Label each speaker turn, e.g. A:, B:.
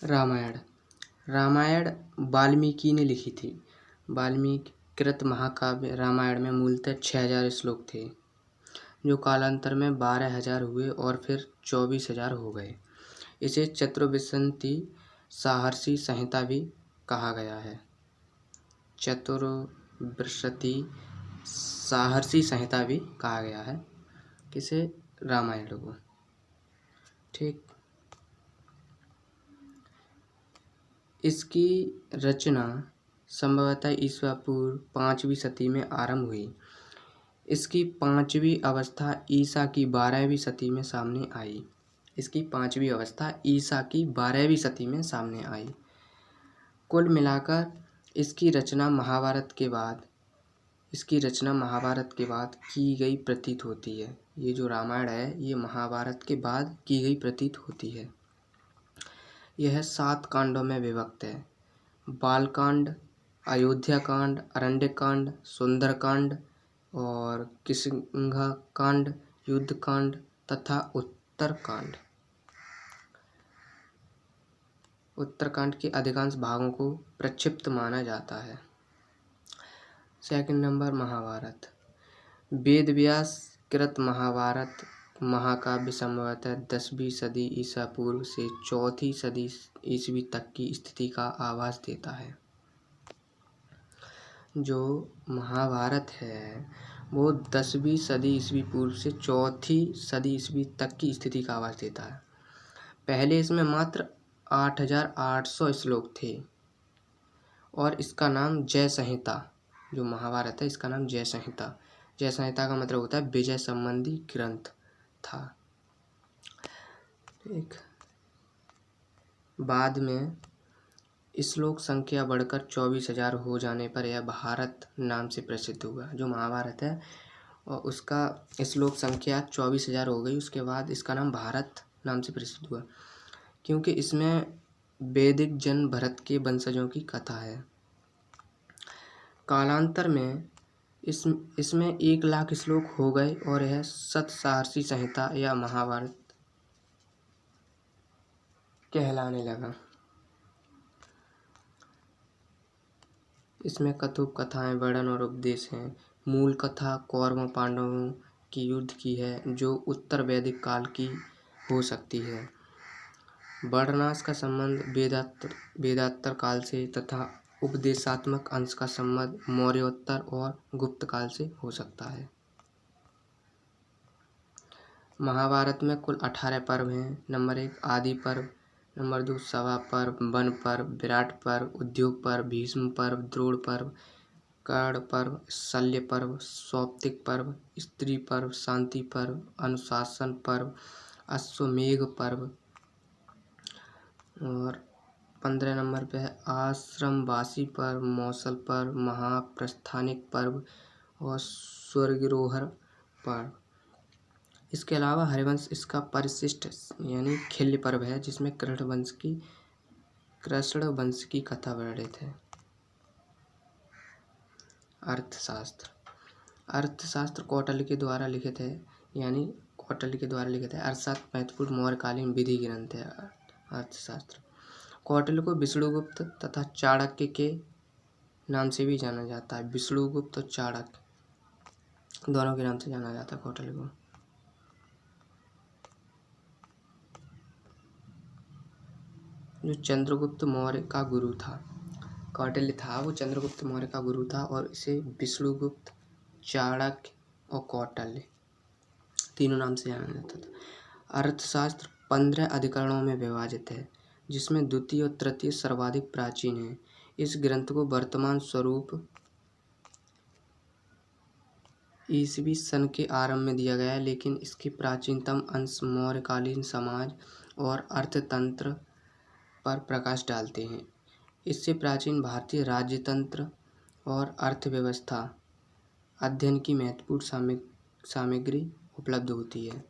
A: रामायण। रामायण वाल्मीकि ने लिखी थी। वाल्मीकि कृत महाकाव्य रामायण में मूलतः 6000 श्लोक थे, जो कालांतर में 12,000 हुए और फिर 24,000 हो गए। इसे चतुर्विंशति साहर्षि संहिता भी कहा गया है। चतुर्विंशति साहर्षि संहिता भी कहा गया है किसे? रामायण को। ठीक। इसकी रचना संभवतः ईसा पूर्व 5वीं शती में आरंभ हुई। इसकी 5वीं अवस्था ईसा की 12वीं शती में सामने आई। इसकी 5वीं अवस्था ईसा की 12वीं शती में सामने आई। कुल मिलाकर इसकी रचना महाभारत के बाद की गई प्रतीत होती है। ये जो रामायण है ये महाभारत के बाद की गई प्रतीत होती है। यह 7 कांडों में विभक्त है। बालकांड, अयोध्याकांड, अरण्यकांड, सुंदरकांड और किष्किंधा युद्धकांड तथा उत्तरकांड। उत्तरकांड के अधिकांश भागों को प्रक्षिप्त माना जाता है। Second number Mahabharata. वेद व्यास कृत महाभारत महाकाव्य संभवतः 10वीं सदी ईसा पूर्व से 4वीं सदी ईस्वी तक की स्थिति का आभास देता है। जो महाभारत है वो 10वीं सदी ईस्वी पूर्व से 4वीं सदी ईस्वी तक की स्थिति का आभास देता है। पहले इसमें मात्र 8,800 श्लोक थे और इसका नाम जय संहिता, जो महाभारत है इसका नाम जय संहिता। जय संहिता का मतलब होता है विजय संबंधी ग्रंथ था। ठीक। बाद में श्लोक संख्या बढ़कर 24,000 हो जाने पर यह भारत नाम से प्रसिद्ध हुआ। जो महाभारत है और उसका श्लोक संख्या 24,000 हो गई, उसके बाद इसका नाम भारत नाम से प्रसिद्ध हुआ, क्योंकि इसमें वैदिक जन भरत के वंशजों की कथा है। कालांतर में इसमें 1,00,000 श्लोक हो गए और यह सतसाहर्षि संहिता या महाभारत कहलाने लगा। इसमें कथाएं, वर्णन और उपदेश हैं। मूल कथा कौरवों पांडवों की युद्ध की है, जो उत्तर वैदिक काल की हो सकती है। वर्णनाश का संबंध वेदांतर काल से तथा उपदेशात्मक अंश का संबंध मौर्योत्तर और गुप्त काल से हो सकता है। महाभारत में कुल 18 पर्व हैं। नंबर 1 आदि पर्व, नंबर 2 सभा पर्व, वन पर्व, विराट पर्व, उद्योग पर्व, भीष्म पर्व, द्रोण पर्व, कर्ण पर्व, शल्य पर्व, सौप्तिक पर्व, स्त्री पर्व, शांति पर्व, अनुशासन पर्व, अश्वमेध पर्व। और 15 नंबर पे है आश्रमवासी पर्व, मौसल पर्व, महाप्रस्थानिक पर्व और स्वर्गारोहण पर्व। इसके अलावा हरिवंश इसका परिशिष्ट यानी खिल्य पर्व है, जिसमें कृष्ण वंश की कथा वर्णित है। अर्थशास्त्र। अर्थशास्त्र कौटिल्य के द्वारा लिखित है। अर्थशास्त्र महत्वपूर्ण मौर्यकालीन विधि ग्रंथ है। अर्थशास्त्र कौटिल्य को विष्णुगुप्त तथा चाणक्य के नाम से भी जाना जाता है। विष्णुगुप्त और चाणक्य दोनों के नाम से जाना जाता है कौटिल्य को। जो चंद्रगुप्त मौर्य का गुरु था, कौटिल्य था, वो चंद्रगुप्त मौर्य का गुरु था और इसे विष्णुगुप्त, चाणक्य और कौटिल्य तीनों नाम से जाना जाता था। अर्थशास्त्र 15 अधिकरणों में विभाजित है, जिसमें द्वितीय और तृतीय सर्वाधिक प्राचीन है। इस ग्रंथ को वर्तमान स्वरूप ईस्वी सन के आरंभ में दिया गया है, लेकिन इसके प्राचीनतम अंश मौर्यकालीन समाज और अर्थतंत्र पर प्रकाश डालते हैं। इससे प्राचीन भारतीय राज्यतंत्र और अर्थव्यवस्था अध्ययन की महत्वपूर्ण सामग्री उपलब्ध होती है।